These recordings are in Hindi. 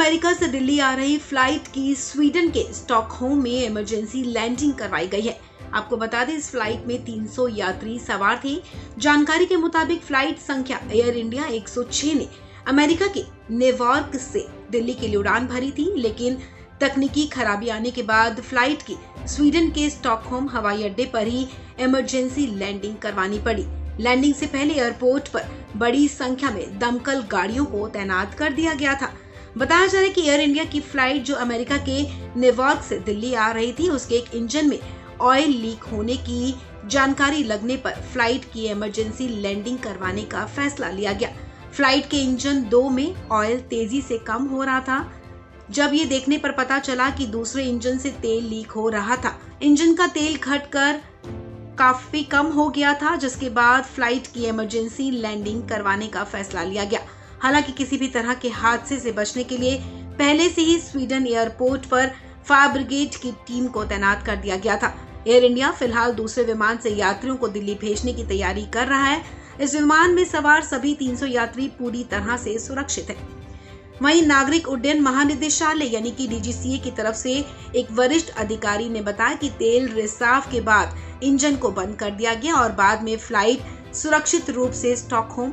अमेरिका से दिल्ली आ रही फ्लाइट की स्वीडन के स्टॉकहोम में इमरजेंसी लैंडिंग करवाई गई है। आपको बता दें, इस फ्लाइट में 300 यात्री सवार थे। जानकारी के मुताबिक फ्लाइट संख्या एयर इंडिया 106 ने अमेरिका के न्यूयॉर्क से दिल्ली के लिए उड़ान भरी थी, लेकिन तकनीकी खराबी आने के बाद फ्लाइट की स्वीडन के स्टॉकहोम हवाई अड्डे पर ही इमरजेंसी लैंडिंग करवानी पड़ी। लैंडिंग से पहले एयरपोर्ट पर बड़ी संख्या में दमकल गाड़ियों को तैनात कर दिया गया था। बताया जा रहा है कि एयर इंडिया की फ्लाइट जो अमेरिका के न्यूयॉर्क से दिल्ली आ रही थी, उसके एक इंजन में ऑयल लीक होने की जानकारी लगने पर फ्लाइट की इमरजेंसी लैंडिंग करवाने का फैसला लिया गया। फ्लाइट के इंजन 2 में ऑयल तेजी से कम हो रहा था। जब ये देखने पर पता चला कि दूसरे इंजन से तेल लीक हो रहा था, इंजन का तेल घटकर काफी कम हो गया था, जिसके बाद फ्लाइट की इमरजेंसी लैंडिंग करवाने का फैसला लिया गया। हालांकि किसी भी तरह के हादसे से बचने के लिए पहले से ही स्वीडन एयरपोर्ट पर फायर ब्रिगेड की टीम को तैनात कर दिया गया था। एयर इंडिया फिलहाल दूसरे विमान से यात्रियों को दिल्ली भेजने की तैयारी कर रहा है। इस विमान में सवार सभी 300 यात्री पूरी तरह से सुरक्षित हैं। वहीं नागरिक उड्डयन महानिदेशालय यानी कि DGCA की तरफ से एक वरिष्ठ अधिकारी ने बताया कि तेल रिसाव के बाद इंजन को बंद कर दिया गया और बाद में फ्लाइट सुरक्षित रूप से स्टॉकहोम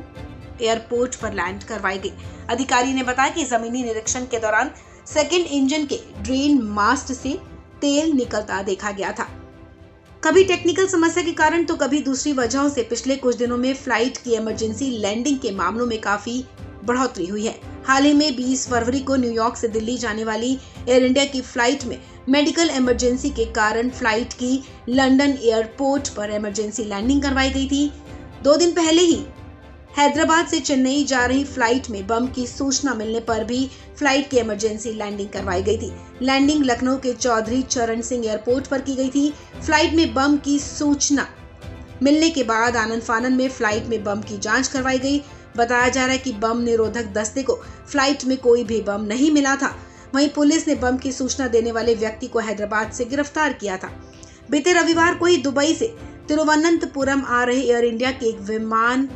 एयरपोर्ट पर लैंड करवाई गई। अधिकारी ने बताया कि जमीनी निरीक्षण के दौरान सेकंड इंजन के ड्रेन मास्ट से तेल निकलता देखा गया था। कभी टेक्निकल समस्या के कारण तो कभी दूसरी वजहों से पिछले कुछ दिनों में फ्लाइट की इमरजेंसी लैंडिंग के मामलों में काफी बढ़ोतरी हुई है। हाल ही में 20 फरवरी को न्यूयॉर्क से दिल्ली जाने वाली एयर इंडिया की फ्लाइट में मेडिकल इमरजेंसी के कारण फ्लाइट की लंदन एयरपोर्ट पर इमरजेंसी लैंडिंग करवाई गई थी। 2 दिन पहले ही हैदराबाद से चेन्नई जा रही फ्लाइट में बम की सूचना मिलने पर भी फ्लाइट की इमरजेंसी लैंडिंग करवाई गई थी। लैंडिंग लखनऊ के चौधरी चरण सिंह एयरपोर्ट पर की गई थी। फ्लाइट में बम की सूचना मिलने के बाद आनन फानन में फ्लाइट में बम की जांच करवाई गई। बताया जा रहा है कि बम निरोधक दस्ते को फ्लाइट में कोई भी बम नहीं मिला था। वहीं पुलिस ने बम की सूचना देने वाले व्यक्ति को हैदराबाद से गिरफ्तार किया था। बीते रविवार को ही दुबई से तिरुवनंतपुरम आ रहे एयर इंडिया के एक विमान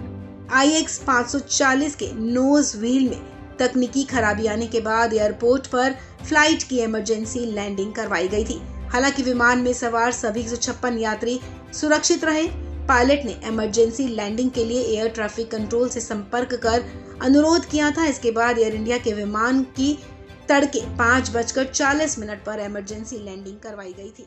IX 540 के नोज व्हील में तकनीकी खराबी आने के बाद एयरपोर्ट पर फ्लाइट की इमरजेंसी लैंडिंग करवाई गई थी। हालांकि विमान में सवार सभी 156 यात्री सुरक्षित रहे। पायलट ने इमरजेंसी लैंडिंग के लिए एयर ट्रैफिक कंट्रोल से संपर्क कर अनुरोध किया था। इसके बाद एयर इंडिया के विमान की तड़के 5:40 पर इमरजेंसी लैंडिंग करवाई गई थी।